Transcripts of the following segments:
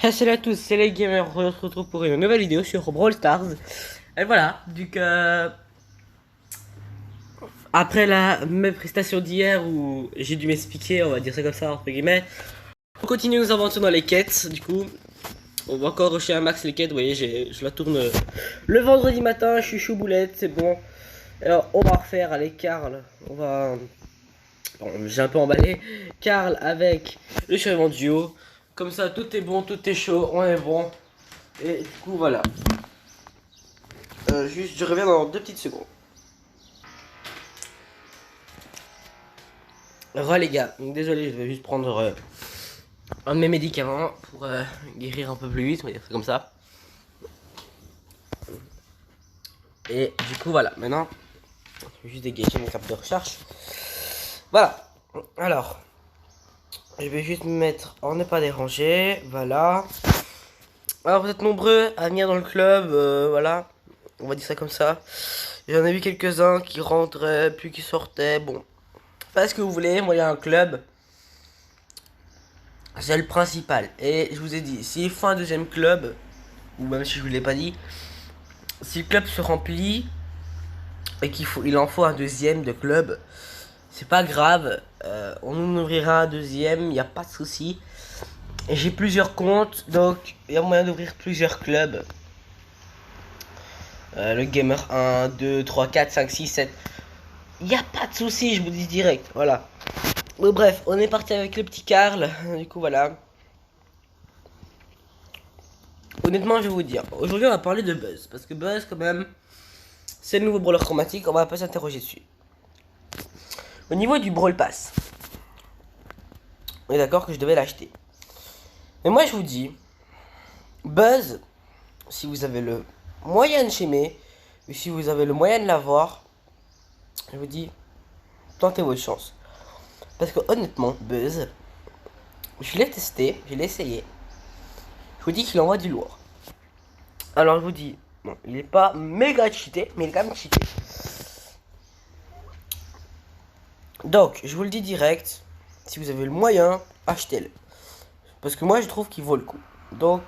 Hey, salut à tous, c'est les gamers, on se retrouve pour une nouvelle vidéo sur Brawl Stars. Et voilà, après la même prestation d'hier où j'ai dû m'expliquer, on va dire ça comme ça, entre guillemets, on continue nos aventures dans les quêtes, du coup, on va encore rusher un max les quêtes, vous voyez, je la tourne le vendredi matin, je suis chaud boulette, c'est bon. Alors, on va refaire, allez, Karl, bon, j'ai un peu emballé, Karl avec le survivant duo, comme ça, tout est bon, tout est chaud, on est bon. Et du coup, voilà. Juste, je reviens dans 2 petites secondes. Les gars, donc désolé, je vais juste prendre un de mes médicaments pour guérir un peu plus vite, on va dire ça comme ça. Et du coup, voilà, maintenant, je vais juste dégager mon câble de recharge. Voilà, alors, je vais juste me mettre en ne pas déranger, voilà. Alors, vous êtes nombreux à venir dans le club, voilà, on va dire ça comme ça. J'en ai vu quelques-uns qui rentraient, puis qui sortaient, bon. Pas ce que vous voulez, moi il y a un club. C'est le principal. Et je vous ai dit, s'il faut un deuxième club, ou même si je vous l'ai pas dit, si le club se remplit et il en faut un deuxième de club, c'est pas grave. On en ouvrira un deuxième, il n'y a pas de souci. Et j'ai plusieurs comptes, donc il y a moyen d'ouvrir plusieurs clubs. Le gamer 1, 2, 3, 4, 5, 6, 7. Il n'y a pas de souci, je vous dis direct. Voilà. Bon, bref, on est parti avec le petit Karl. Du coup, voilà. Honnêtement, je vais vous dire. Aujourd'hui, on va parler de Buzz. Parce que Buzz, quand même, c'est le nouveau brawler chromatique. On va pas s'interroger dessus. Au niveau du Brawl Pass, on est d'accord que je devais l'acheter. Mais moi, je vous dis, Buzz, si vous avez le moyen de s'aimer, ou si vous avez le moyen de l'avoir, je vous dis, tentez votre chance. Parce que honnêtement, Buzz, je l'ai testé, je l'ai essayé. Je vous dis qu'il envoie du lourd. Alors, je vous dis, bon, il est pas méga cheaté, mais il est quand même cheaté. Donc, je vous le dis direct, si vous avez le moyen, achetez-le. Parce que moi, je trouve qu'il vaut le coup. Donc,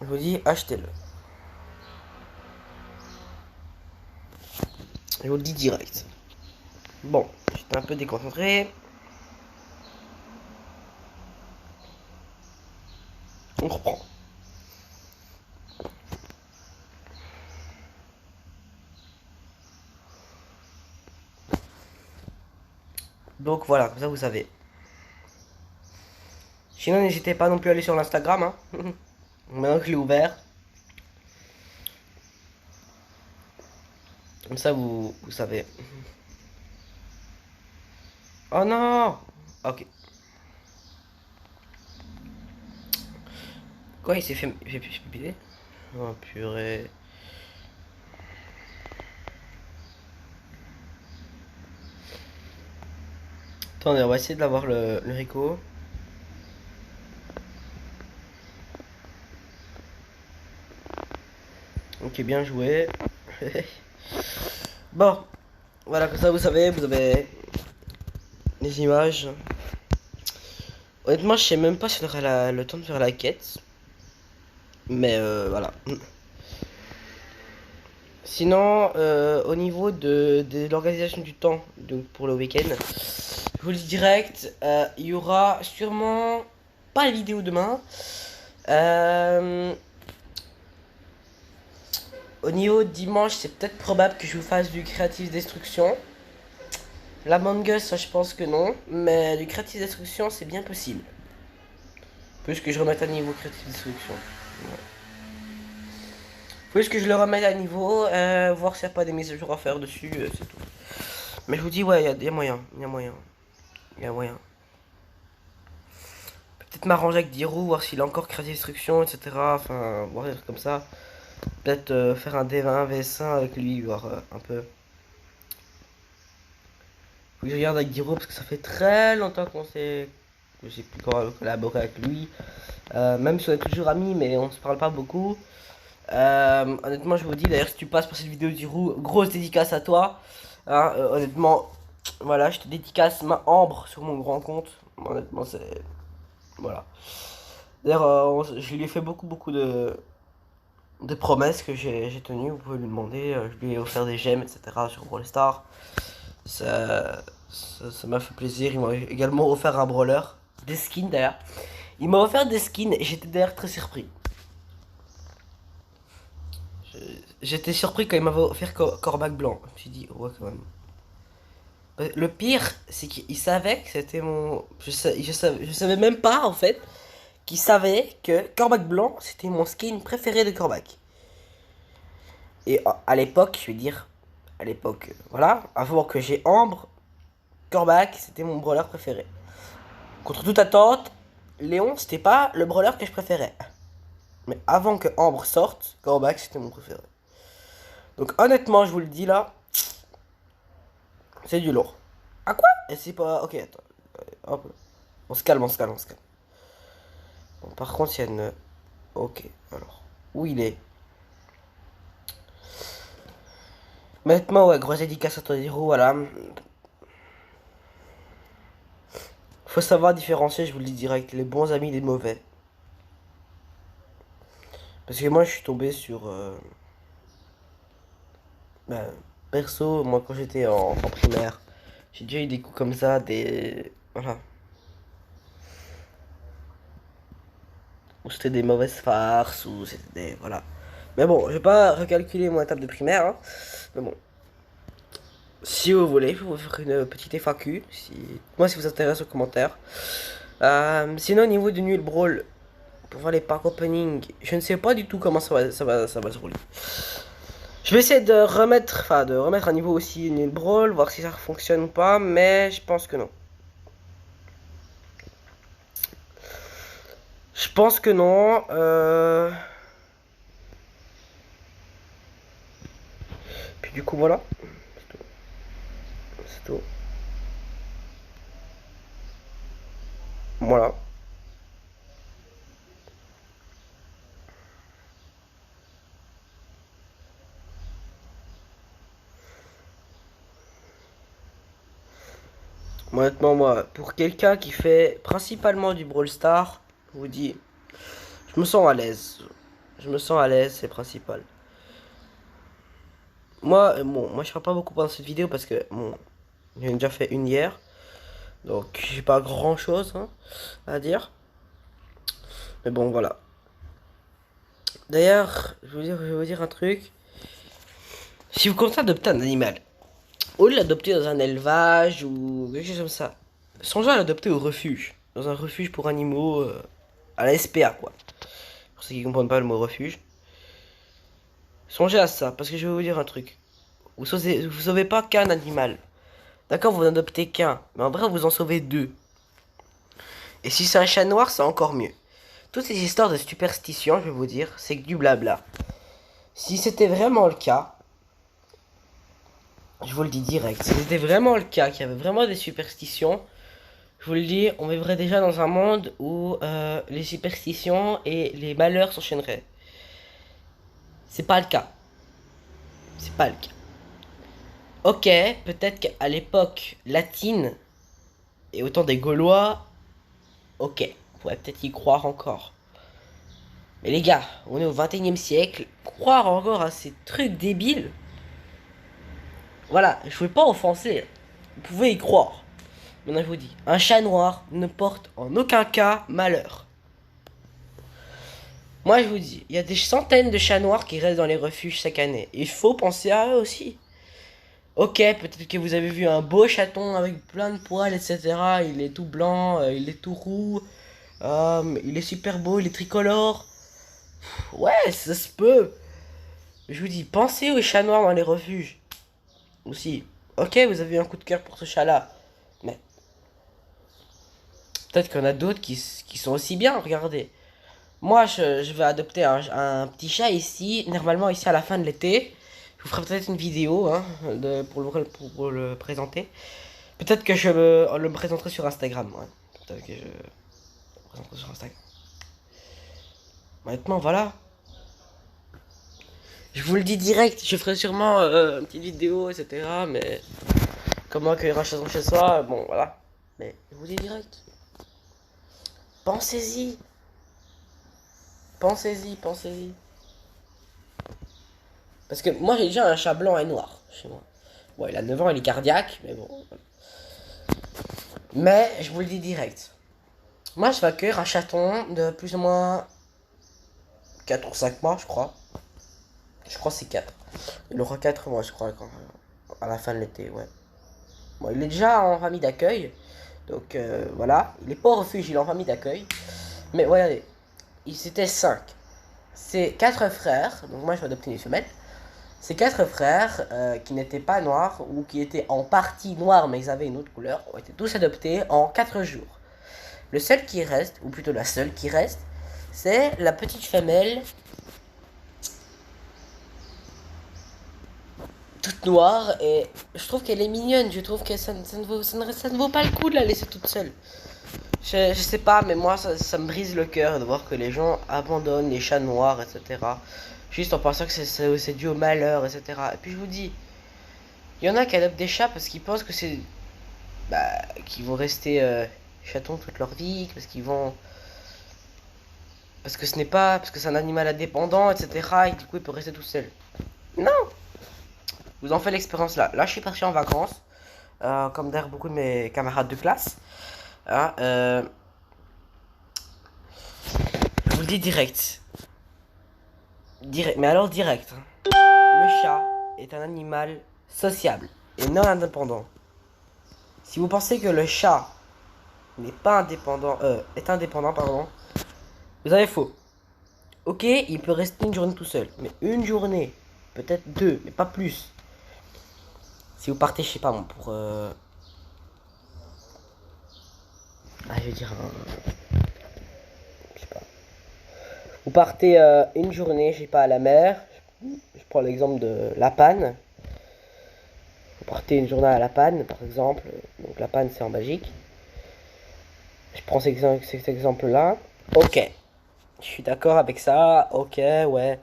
je vous dis, achetez-le. Je vous le dis direct. Bon, j'étais un peu déconcentré. On reprend. Donc voilà, comme ça vous savez. Sinon, n'hésitez pas non plus à aller sur l'Instagram. Hein. Maintenant que je l'ai ouvert. Comme ça vous savez. Oh non. Ok. Quoi, il s'est fait piler. Oh purée. Attendez, on va essayer de l'avoir le Rico. Ok, bien joué. Bon, voilà, comme ça vous savez, vous avez les images. Honnêtement, je sais même pas si on aura le temps de faire la quête. Mais voilà. Sinon, au niveau de l'organisation du temps donc pour le week-end, je vous le dis direct, il y aura sûrement pas la vidéo demain. Au niveau de dimanche, c'est peut-être probable que je vous fasse du Creative Destruction. L'Among Us, ça, je pense que non. Mais du Creative Destruction, c'est bien possible. Plus que je remette à niveau Creative Destruction. Ouais. Plus que je le remette à niveau, voir s'il n'y a pas des mises à jour à faire dessus, c'est tout. Mais je vous dis, ouais, il y a moyen. Il y a moyen. Il y a moyen. Peut-être m'arranger avec Dirou, voir s'il a encore Creative Destruction, etc. Enfin, voir des trucs comme ça. Peut-être faire un D20 VS1 avec lui, voir un peu. Faut que je regarde avec Diro parce que ça fait très longtemps qu'on s'est. Que j'ai pu collaborer avec lui. Même si on est toujours amis, mais on se parle pas beaucoup. Honnêtement, je vous dis, d'ailleurs, si tu passes pour cette vidéo Diro, grosse dédicace à toi. Hein, honnêtement, Voilà, je te dédicace ma Ambre sur mon grand compte. Honnêtement, c'est. Voilà. D'ailleurs, je lui ai fait beaucoup de promesses que j'ai tenues. Vous pouvez lui demander. Je lui ai offert des gemmes, etc. sur Brawl Stars. Ça m'a fait plaisir. Il m'a également offert un brawler. Des skins d'ailleurs. Il m'a offert des skins et j'étais d'ailleurs très surpris. J'étais surpris quand il m'avait offert Corbac blanc. Je me suis dit, ouais, quand même. Le pire, c'est qu'il savait que c'était mon. Je savais même pas en fait qu'il savait que Corbac blanc c'était mon skin préféré de Corbac. Et à l'époque, je vais dire, à l'époque, voilà, avant que j'ai Ambre, Corbac c'était mon brawler préféré. Contre toute attente, Léon c'était pas le brawler que je préférais. Mais avant que Ambre sorte, Corbac c'était mon préféré. Donc honnêtement, je vous le dis là, c'est du lourd. À quoi? Et c'est pas. Ok, attends. Hop. On se calme, on se calme, on se calme. Bon, par contre, il y a une. Ok, alors. Où il est? Maintenant, ouais, grosse dédicace à Todiro, voilà. Faut savoir différencier, je vous le dis direct, les bons amis des mauvais. Parce que moi, je suis tombé sur. Ben, perso, moi, quand j'étais en primaire, j'ai déjà eu des coups comme ça, des. Voilà. Ou c'était des mauvaises farces, ou c'était des. Voilà. Mais bon, je vais pas recalculer mon étape de primaire, hein. Mais bon. Si vous voulez, je vais vous faire une petite FAQ. Moi, si vous intéresse aux commentaires. Sinon, au niveau du Nul Brawl, pour voir les packs opening, je ne sais pas du tout comment ça va se rouler. Je vais essayer de remettre à niveau aussi Nul Brawl, voir si ça fonctionne ou pas, mais je pense que non. Je pense que non. Puis du coup, voilà. C'est tout. Voilà. Honnêtement, moi, pour quelqu'un qui fait principalement du Brawl Stars, je vous dis, je me sens à l'aise. Je me sens à l'aise, c'est principal. Moi, bon, moi je ferai pas beaucoup pendant cette vidéo parce que, bon, j'ai déjà fait une hier. Donc, j'ai pas grand chose hein, à dire. Mais bon, voilà. D'ailleurs, je vais vous dire un truc. Si vous comptez adopter un animal, au lieu de l'adopter dans un élevage ou quelque chose comme ça, songez à l'adopter au refuge. Dans un refuge pour animaux, à la SPA, quoi. Pour ceux qui comprennent pas le mot refuge. Songez à ça, parce que je vais vous dire un truc. Vous sauvez pas qu'un animal. D'accord, vous n'adoptez qu'un. Mais en vrai, vous en sauvez deux. Et si c'est un chat noir, c'est encore mieux. Toutes ces histoires de superstition, je vais vous dire, c'est que du blabla. Si c'était vraiment le cas, je vous le dis direct, si c'était vraiment le cas, qu'il y avait vraiment des superstitions, je vous le dis, on vivrait déjà dans un monde où les superstitions et les malheurs s'enchaîneraient. C'est pas le cas. C'est pas le cas. Ok, peut-être qu'à l'époque latine, et autant des Gaulois, ok, on pourrait peut-être y croire encore. Mais les gars, on est au 21e siècle, croire encore à ces trucs débiles, voilà, je ne veux pas offenser, vous pouvez y croire. Maintenant je vous dis, un chat noir ne porte en aucun cas malheur. Moi je vous dis, il y a des centaines de chats noirs qui restent dans les refuges chaque année. Il faut penser à eux aussi. Ok, peut-être que vous avez vu un beau chaton avec plein de poils, etc. Il est tout blanc, il est tout roux, il est super beau, il est tricolore. Ouais, ça se peut. Je vous dis, pensez aux chats noirs dans les refuges. Aussi. Ok, vous avez eu un coup de cœur pour ce chat-là. Mais peut-être qu'il y en a d'autres qui sont aussi bien, regardez. Moi, je vais adopter un petit chat ici, normalement ici à la fin de l'été. Je vous ferai peut-être une vidéo hein, pour le présenter. Peut-être que je le présenterai sur Instagram. Ouais. Peut-être que je le présenterai sur Instagram. Maintenant, voilà. Je vous le dis direct, je ferai sûrement une petite vidéo, etc. Mais comment accueillir un chaton chez soi, bon voilà. Mais je vous dis direct. Pensez-y. Pensez-y, pensez-y. Parce que moi j'ai déjà un chat blanc et noir chez moi. Bon, il a 9 ans, il est cardiaque, mais bon. Mais je vous le dis direct. Moi je vais accueillir un chaton de plus ou moins 4 ou 5 mois, je crois. Je crois que c'est 4. Il aura 4 mois, je crois, à la fin de l'été, ouais. Bon, il est déjà en famille d'accueil. Donc voilà. Il est pas au refuge, il est en famille d'accueil. Mais regardez, ils étaient 5. C'est 4 frères. Donc moi je vais adopter une femelle. Ces 4 frères qui n'étaient pas noirs ou qui étaient en partie noirs mais ils avaient une autre couleur ont été tous adoptés en 4 jours. Le seul qui reste, ou plutôt la seule qui reste, c'est la petite femelle toute noire et je trouve qu'elle est mignonne. Je trouve que ça ne vaut pas le coup de la laisser toute seule. Je sais pas, mais moi ça me brise le cœur de voir que les gens abandonnent les chats noirs, etc. Juste en pensant que c'est dû au malheur, etc. Et puis je vous dis, il y en a qui adoptent des chats parce qu'ils pensent que c'est... qu'ils vont rester chatons toute leur vie, parce qu'ils vont... Parce que ce n'est pas... Parce que c'est un animal indépendant, etc. Et du coup il peut rester tout seul. Non. Vous en faites l'expérience là. Là je suis parti en vacances, comme d'ailleurs beaucoup de mes camarades de classe. Hein, je vous le dis direct. Mais alors direct. Le chat est un animal sociable et non indépendant. Si vous pensez que le chat n'est pas indépendant, est indépendant, pardon, vous avez faux. Ok, il peut rester une journée tout seul, mais une journée, peut-être 2, mais pas plus. Si vous partez, je sais pas moi, pour je vais dire je sais pas. Vous partez une journée, je sais pas, à la mer. Je prends l'exemple de La Panne. Vous partez une journée à La Panne, par exemple. Donc La Panne, c'est en Belgique. Je prends cet exemple-là. Ok. Je suis d'accord avec ça. Ok, ouais.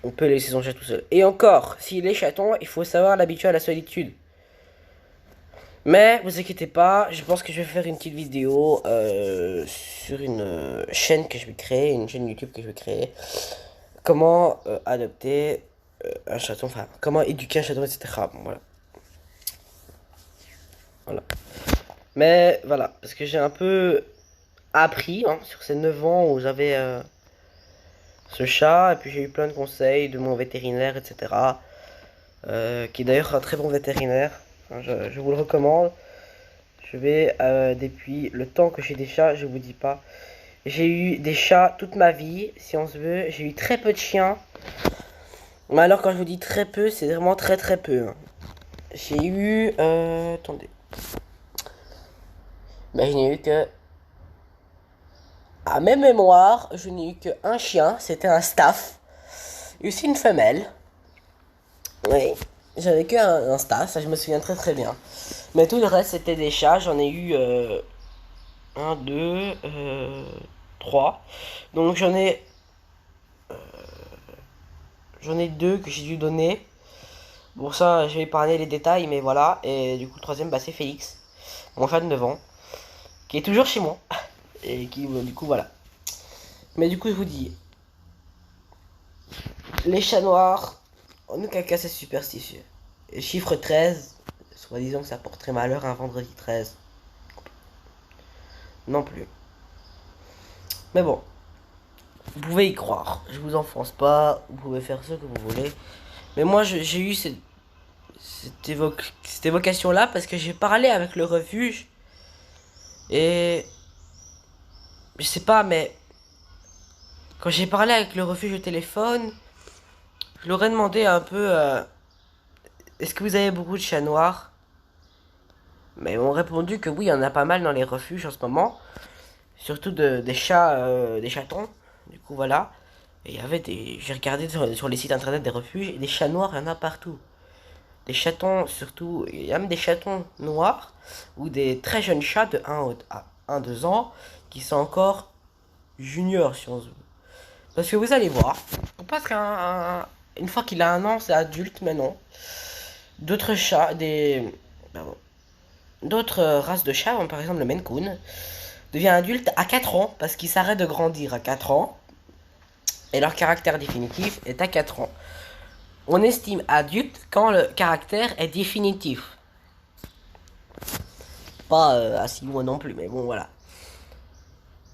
On peut laisser son chat tout seul. Et encore, s'il est chaton, il faut savoir l'habituer à la solitude. Mais, vous inquiétez pas, je pense que je vais faire une petite vidéo sur une chaîne que je vais créer, une chaîne YouTube que je vais créer. Comment adopter un chaton, enfin, comment éduquer un chaton, etc. Bon, voilà. Voilà. Mais, voilà, parce que j'ai un peu appris sur ces 9 ans où j'avais ce chat, et puis j'ai eu plein de conseils de mon vétérinaire, etc. Qui est d'ailleurs un très bon vétérinaire. Je vous le recommande. Je vais, depuis le temps que j'ai des chats, je vous dis pas. J'ai eu des chats toute ma vie, si on se veut. J'ai eu très peu de chiens. Mais alors quand je vous dis très peu, c'est vraiment très très peu. Hein. J'ai eu... attendez. Ben, je n'ai eu que... À mes mémoires, je n'ai eu qu'un chien. C'était un staff. Et aussi une femelle. Oui. J'avais qu'un staff, ça je me souviens très très bien. Mais tout le reste c'était des chats. J'en ai eu... 1, 2, 3. Donc j'en ai 2 que j'ai dû donner. Bon ça je vais épargner les détails mais voilà. Et du coup le troisième bah, c'est Félix. Mon chat de 9 ans. Qui est toujours chez moi. Et qui du coup voilà. Mais du coup je vous dis. Les chats noirs. En aucun cas c'est superstitieux. Et chiffre 13. Soi-disant que ça porterait malheur un vendredi 13. Non plus. Mais bon. Vous pouvez y croire. Je vous enfonce pas. Vous pouvez faire ce que vous voulez. Mais moi, j'ai eu cette évocation-là parce que j'ai parlé avec le refuge. Et... Je sais pas, mais... Quand j'ai parlé avec le refuge au téléphone, je leur ai demandé un peu... Est-ce que vous avez beaucoup de chats noirs? Mais ils m'ont répondu que oui, il y en a pas mal dans les refuges en ce moment. Surtout des chats, des chatons. Du coup, voilà. Et il y avait des... J'ai regardé sur les sites internet des refuges, et des chats noirs, il y en a partout. Des chatons, surtout, il y a même des chatons noirs, ou des très jeunes chats de 1 à 1-2 ans, qui sont encore juniors, si on se veut. Parce que vous allez voir, on pense qu'une fois qu'il a 1 an, c'est adulte, mais non. d'autres chats, pardon, d'autres races de chats, par exemple le Maine Coon, devient adulte à 4 ans parce qu'ils s'arrêtent de grandir à 4 ans et leur caractère définitif est à 4 ans. On estime adulte quand le caractère est définitif. Pas à 6 mois non plus, mais bon, voilà.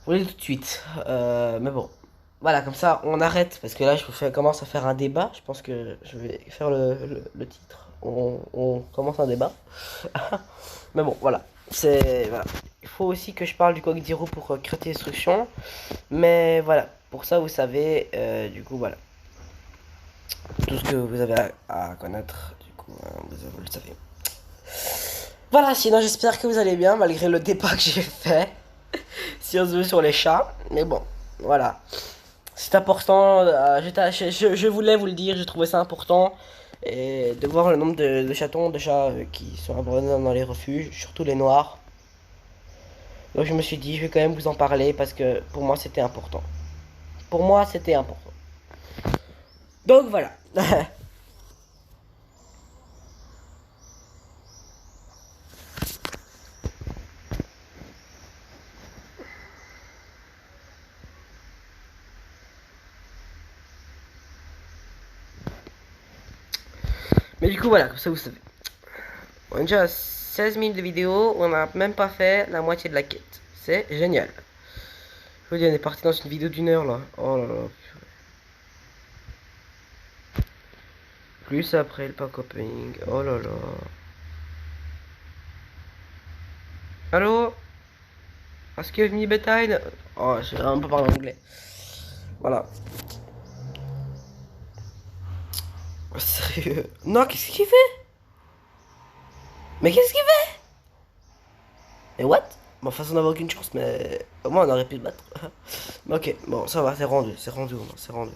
Vous voulez tout de suite. Mais bon. Voilà, comme ça, on arrête. Parce que là, commence à faire un débat. Je pense que je vais faire le titre. On commence un débat. Mais bon, voilà. Voilà. Il faut aussi que je parle du code 0 pour créer des instructions. Mais voilà. Pour ça, vous savez, du coup, voilà. Tout ce que vous avez à connaître, du coup, vous le savez. Voilà, sinon j'espère que vous allez bien, malgré le débat que j'ai fait. Si on se veut sur les chats. Mais bon, voilà. C'est important, je voulais vous le dire, je trouvais ça important. Et de voir le nombre de chatons, de chats qui sont abandonnés dans les refuges, surtout les noirs. Donc je me suis dit, je vais quand même vous en parler parce que pour moi c'était important. Pour moi c'était important. Donc voilà. Mais du coup voilà, comme ça vous savez. On a déjà 16 minutes de vidéo, on n'a même pas fait la moitié de la quête. C'est génial. Je vous dis, on est parti dans une vidéo d'une heure là. Oh là là. Plus après le pack opening. Oh là là. Allô? Excuse me, bedtime. Oh, je un peu parler anglais. Voilà. Sérieux? Non, qu'est-ce qu'il fait? Mais qu'est-ce qu'il fait? Mais what? Bon, enfin, on n'avait aucune chance, mais au moins on aurait pu le battre. Ok, bon, ça va, c'est rendu, au moins, c'est rendu.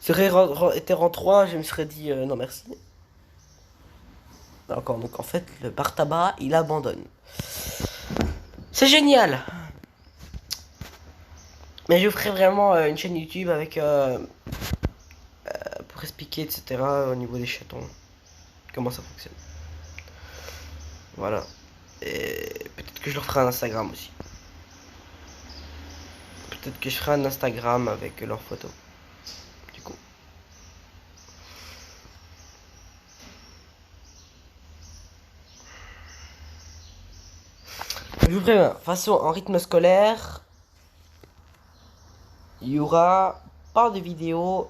Si ça aurait été rang 3, je me serais dit non merci. D'accord, donc en fait, le bar tabac, il abandonne. C'est génial! Mais je ferai vraiment une chaîne YouTube avec pour expliquer, etc. au niveau des chatons. Comment ça fonctionne. Voilà. Et peut-être que je leur ferai un Instagram aussi. Peut-être que je ferai un Instagram avec leurs photos. Du coup. Je vous préviens. De toute façon, en rythme scolaire, il y aura pas de vidéos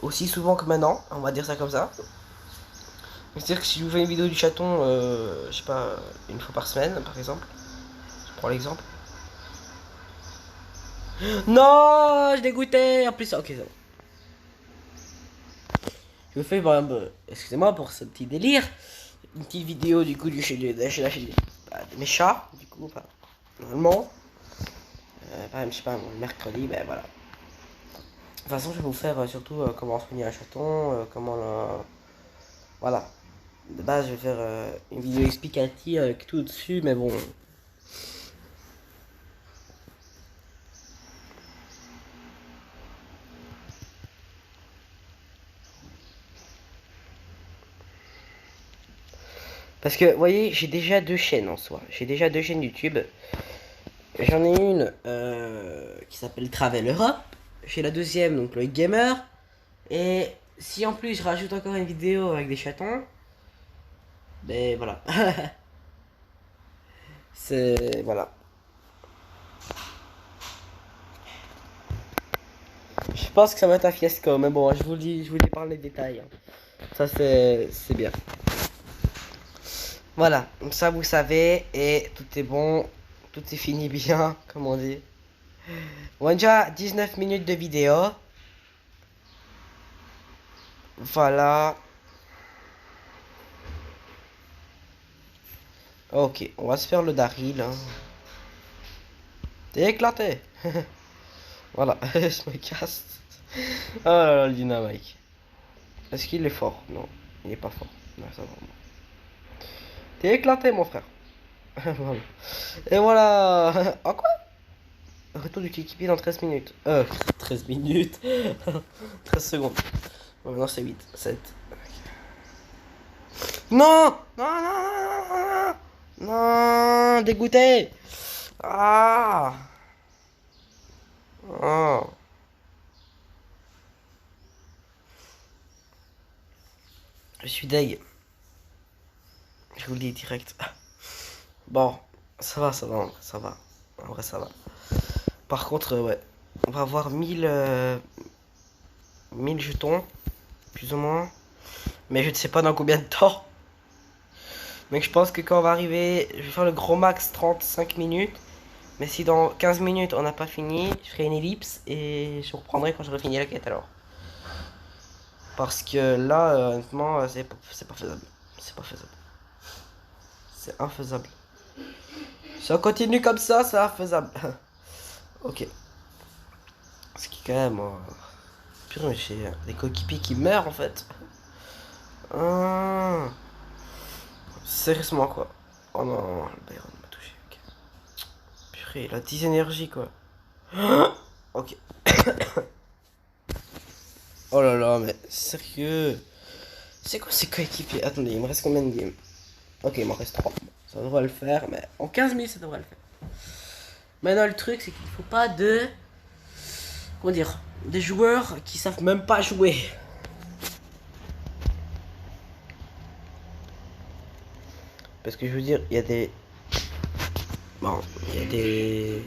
aussi souvent que maintenant. On va dire ça comme ça. C'est-à-dire que si je vous fais une vidéo du chaton, je sais pas, une fois par semaine, par exemple. Je prends l'exemple. Non, je dégoûtais. En plus, ok, c'est bon. Je vous fais, par exemple, excusez-moi pour ce petit délire, une petite vidéo du coup de mes chats, du coup, enfin, normalement. Par exemple, je sais pas, le mercredi, ben voilà. De toute façon, je vais vous faire surtout comment soigner un chaton, comment le. Voilà. De base, je vais faire une vidéo explicative avec tout dessus, mais bon. Parce que, vous voyez, j'ai déjà 2 chaînes en soi. J'ai déjà 2 chaînes YouTube. J'en ai une qui s'appelle Travel Europe. J'ai la deuxième, donc le Gamer. Et si en plus je rajoute encore une vidéo avec des chatons, ben voilà. C'est. Voilà. Je pense que ça va être un fiasco, mais bon, je vous dis par les détails. Ça, c'est bien. Voilà, donc ça vous savez, et tout est bon, tout est fini bien, comme on dit. On a déjà 19 minutes de vidéo. Voilà. Ok, on va se faire le Daryl. Hein. T'es éclaté. Voilà, je me casse. Oh là là, le dynamite. Est-ce qu'il est fort? Non, il est pas fort. Non, ça va. T'es éclaté, mon frère. Voilà. Et voilà. En quoi? Retour du équipier dans 13 minutes. 13 minutes. 13 secondes. Bon, maintenant c'est 8, 7, Non! Non, non, non, non, non, non, dégoûté! Ah! Oh. Je suis deg. Je vous le dis direct. Bon, ça va, en vrai, ça va. En vrai, ça va. Par contre, ouais, on va avoir 1000 jetons, plus ou moins. Mais je ne sais pas dans combien de temps. Donc je pense que quand on va arriver, je vais faire le gros max 35 minutes. Mais si dans 15 minutes on n'a pas fini, je ferai une ellipse et je reprendrai quand j'aurai fini la quête alors. Parce que là, honnêtement, c'est pas faisable. C'est pas faisable. C'est infaisable. Si on continue comme ça, c'est infaisable. Ok. Ce qui quand même... Purée, j'ai des coéquipiers qui meurent en fait. Ah. Sérieusement quoi. Oh non, le Byron m'a touché. Ok. Purée, il a 10 énergies quoi. Ok. Oh là là, mais sérieux. C'est quoi ces coéquipiers? Attendez, il me reste combien de games? Ok, il m'en reste 3. Ça devrait le faire, mais en 15 minutes ça devrait le faire. Maintenant le truc c'est qu'il faut pas de... Comment dire? Des joueurs qui savent même pas jouer. Parce que je veux dire, il y a des... Bon, il y a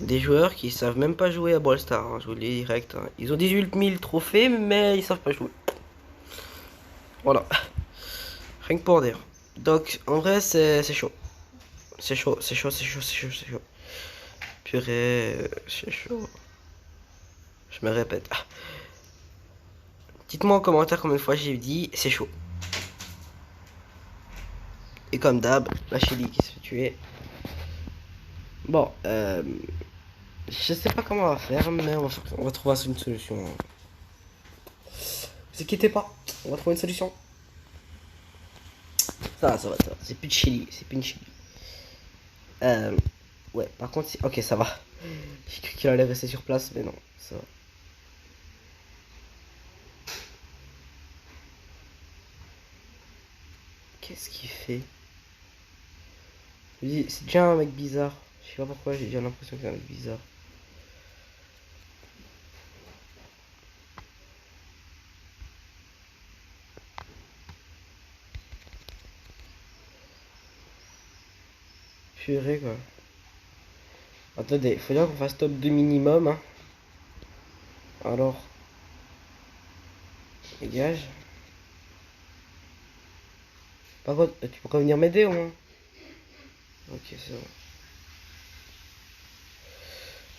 des joueurs qui savent même pas jouer à Brawl Stars, hein, je vous le dis direct. Hein. Ils ont 18 000 trophées, mais ils savent pas jouer. Voilà. Rien que pour dire. Donc, en vrai, c'est chaud. C'est chaud, c'est chaud, c'est chaud, c'est chaud, c'est chaud. Purée, c'est chaud. Je me répète. Dites-moi en commentaire combien de fois j'ai dit c'est chaud. Et comme d'hab, la Chili qui se fait tuer. Bon, je sais pas comment on va faire, mais on va trouver une solution. Ne vous inquiétez pas, on va trouver une solution. Ça va, ça va, ça va. C'est plus de Chili, c'est plus une Chili. Ouais, par contre, ok, ça va. J'ai cru qu'il allait rester sur place, mais non, ça va. Qu'est-ce qu'il fait? C'est déjà un mec bizarre. Je sais pas pourquoi, j'ai déjà l'impression que c'est un mec bizarre. Purée, quoi. Attendez, faut bien qu'on fasse top 2 minimum, hein. Alors, dégage. Par contre, tu pourras venir m'aider au moins. Ok, c'est bon.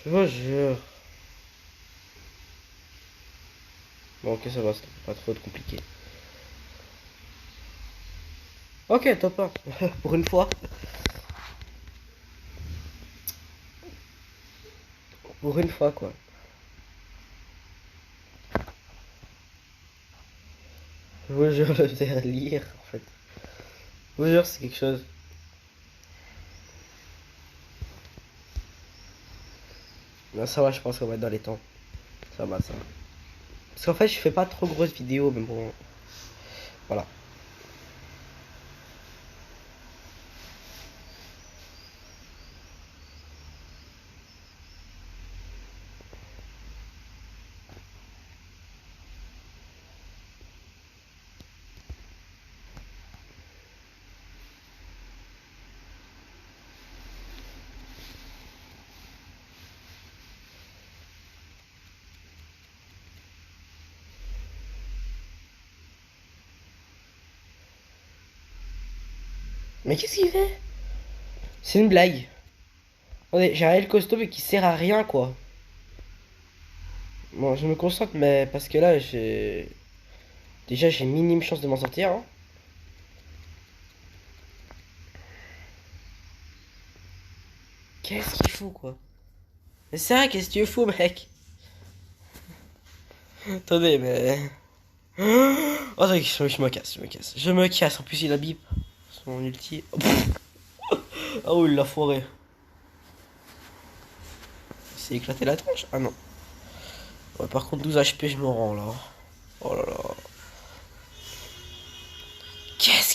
Je vous jure. Bon, ok, ça va, c'est pas trop compliqué. Ok, top 1. Pour une fois. Pour une fois, quoi. Je vous jure, le faire lire, en fait. Je vous jure, c'est quelque chose. Non, ça va, je pense qu'on va être dans les temps. Ça va, ça va. Parce qu'en fait, je fais pas trop grosses vidéos, mais bon. Voilà. Mais qu'est-ce qu'il fait? C'est une blague. Attendez, j'ai un L costaud mais qui sert à rien, quoi. Bon, je me concentre, mais parce que là, j'ai... Déjà, j'ai minime chance de m'en sortir, hein. Qu'est-ce qu'il faut, quoi? Mais c'est vrai, qu'est-ce que tu fous, mec? Attendez, mais... Oh, attendez, je me casse, je me casse. Je me casse, en plus il a bip. Son ulti. Oh, ah oui, il l'a foiré. Il s'est éclaté la tronche? Ah non. Ouais, par contre, 12 HP, je me rends là. Oh là là.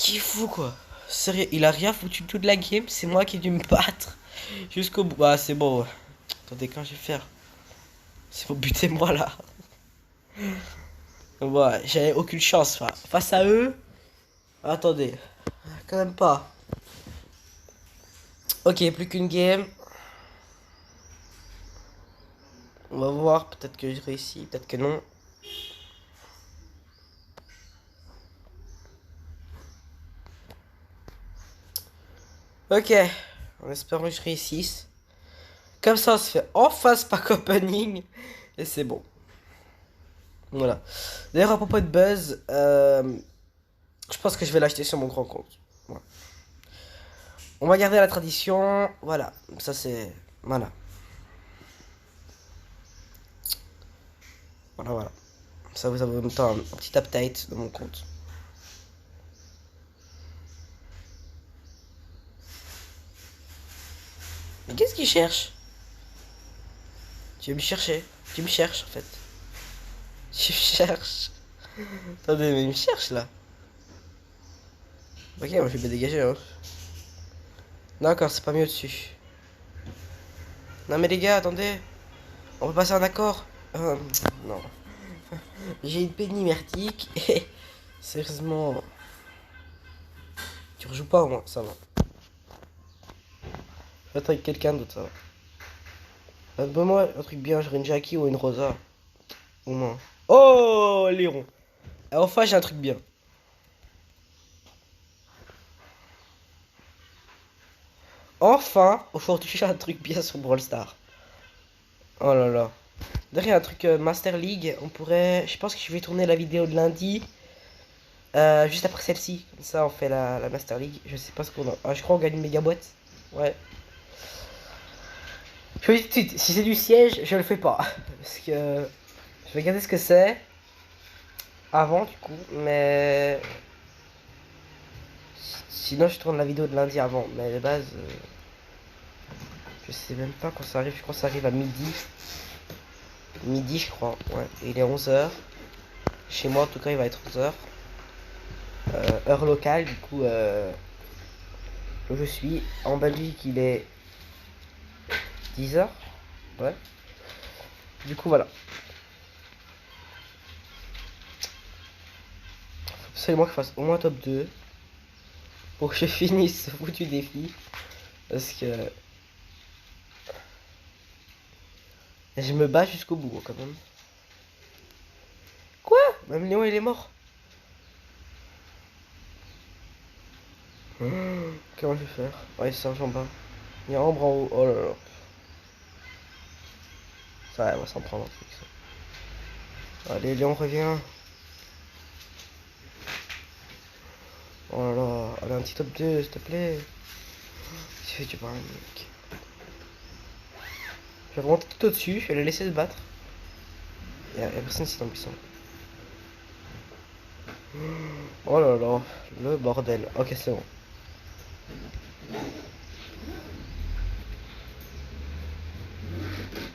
qu'il fout quoi? Sérieux, il a rien foutu toute la game, c'est moi qui ai dû me battre jusqu'au bout. Bah c'est bon. Attendez, quand je vais faire? C'est pour buter moi là. Ouais, j'avais aucune chance face à eux. Attendez, quand même pas. Ok, plus qu'une game. On va voir, peut-être que je réussis, peut-être que non. Ok, en espérant que je réussisse. Comme ça, on se fait en face par opening. Et c'est bon. Voilà. D'ailleurs, à propos de buzz, je pense que je vais l'acheter sur mon grand compte. Voilà. On va garder la tradition. Voilà. Ça, c'est. Voilà. Voilà, voilà. Ça vous avez en même temps un petit update de mon compte. Mais qu'est-ce qu'il cherche? Tu veux me chercher? Tu me cherches en fait. Tu me cherches. Attendez, mais il me cherche là. Ok, moi je vais me dégager. Hein. D'accord, c'est pas mieux dessus. Non mais les gars, attendez. On peut passer un accord. Non. J'ai une pénie merdique et... Sérieusement... Tu rejoues pas au moins, ça va. Je vais être avec quelqu'un d'autre, ça va. Donne-moi un truc bien, j'aurais une Jackie ou une Rosa. Au moins. Oh, Léon. Enfin, j'ai un truc bien. Enfin, aujourd'hui, j'ai un truc bien sur Brawl Stars. Oh là là. Derrière un truc Master League, on pourrait... Je pense que je vais tourner la vidéo de lundi. Juste après celle-ci. Comme ça, on fait la Master League. Je sais pas ce qu'on a. Ah, je crois qu'on gagne une méga boîte. Ouais. Je vous dis tout de suite, si c'est du siège, je le fais pas. Parce que... Je vais regarder ce que c'est. Avant, du coup. Mais... Sinon, je tourne la vidéo de lundi avant. Mais de base... Je sais même pas quand ça arrive. Je crois que ça arrive à midi. Midi, je crois. Ouais. Et il est 11h. Chez moi, en tout cas, il va être 11h. Heure locale, du coup... Où je suis. En Belgique, il est 10h. Ouais. Du coup, voilà. C'est moi qui fasse au moins top 2. Pour que je finisse ce foutu défi. Parce que... Je me bats jusqu'au bout, quand même. Quoi? Même Léon, il est mort. Comment je vais faire? Ouais, c'est un en bas. Il y a un Ambre en haut. Oh là là. Ça va s'en prendre un truc, ça. Allez, Léon, reviens. Oh là là. Allez, un petit top 2, s'il te plaît. Tu fais du pain, mec. Je vais remonter tout au-dessus, je vais le laisser se battre. Y'a personne ici dans le buisson. Oh là là, le bordel. Ok, c'est bon.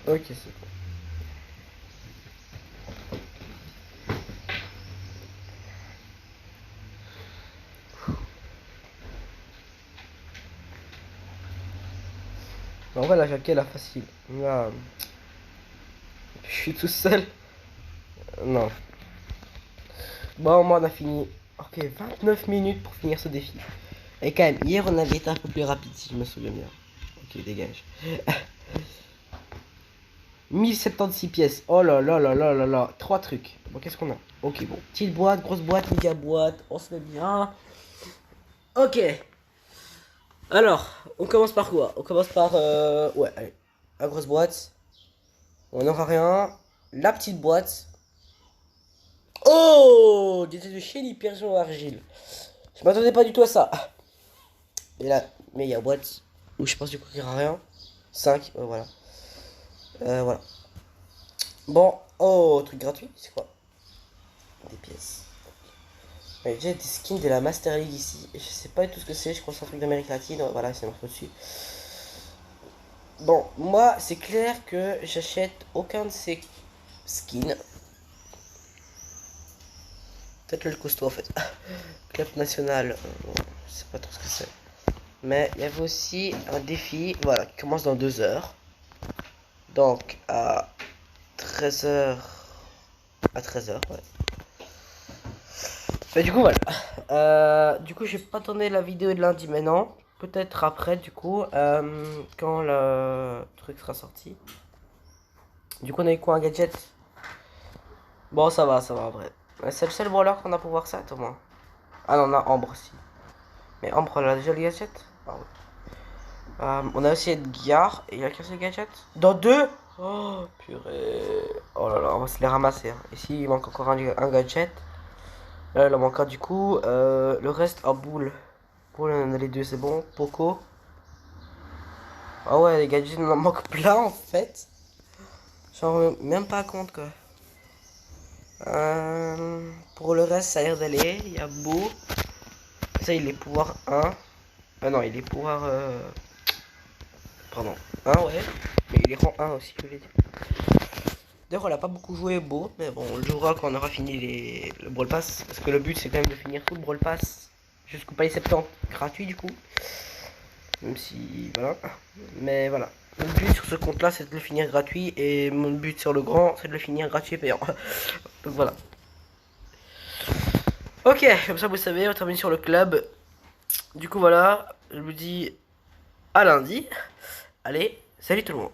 Ok, c'est bon. En vrai, la jaquette, la facile. Là, je suis tout seul. Non. Bon, moi, on a fini. Ok, 29 minutes pour finir ce défi. Et quand même, hier, on avait été un peu plus rapide, si je me souviens bien. Ok, dégage. 1076 pièces. Oh là là là là là là. 3 trucs. Bon, qu'est-ce qu'on a? Ok, bon. Petite boîte, grosse boîte, méga boîte. On se met bien. Ok. Alors, on commence par quoi? On commence par... Ouais, allez. La grosse boîte. On n'aura rien. La petite boîte. Oh! Des de chez l'hypergent argile. Je m'attendais pas du tout à ça. Et là, méga boîte. Où je pense du coup qu'il n'y aura rien. 5, voilà. Voilà. Bon, oh, truc gratuit, c'est quoi? Des pièces. J'ai déjà des skins de la Master League ici. Je sais pas du tout ce que c'est, je crois que c'est un truc d'Amérique latine. Voilà, c'est marqué dessus. Bon, moi, c'est clair que j'achète aucun de ces skins. Peut-être le costaud en fait. Club national, je sais pas trop ce que c'est. Mais il y avait aussi un défi, voilà, qui commence dans 2 heures. Donc à 13h. À 13h, ouais. Mais du coup, voilà. Du coup, j'ai pas tourné la vidéo de lundi maintenant. Peut-être après, du coup, quand le truc sera sorti. Du coup, on a eu quoi, un gadget? Bon, ça va, en vrai. C'est le seul brawler qu'on a pour voir ça, Thomas. Ah non, on a Ambre aussi. Mais Ambre, elle a déjà le gadget? Ah ouais. On a aussi Edgar. Et il a cassé le gadget? Dans 2? Oh, purée. Oh là là, on va se les ramasser. Hein. Ici, il manque encore un gadget. Là, il en manquera du coup. Le reste en boule. Boule, on en a les deux, c'est bon. Poco. Ah ouais, les gadgets, on en manque plein en fait. J'en rends même pas compte quoi. Pour le reste, ça a l'air d'aller. Il y a Beau. Ça, il est pouvoir 1. Ah non, il est pouvoir. Pardon. 1, ouais. Mais il est rang 1 aussi, je voulais dire. D'ailleurs, on a pas beaucoup joué Beau. Mais bon, on le jouera quand on aura fini le Brawl Pass. Parce que le but, c'est quand même de finir tout le Brawl Pass. Jusqu'au palier 70 gratuit du coup. Même si. Voilà. Mais voilà. Mon but sur ce compte là c'est de le finir gratuit. Et mon but sur le grand c'est de le finir gratuit et payant. Donc voilà. Ok, comme ça vous savez, on termine sur le club. Du coup voilà, je vous dis à lundi. Allez, salut tout le monde.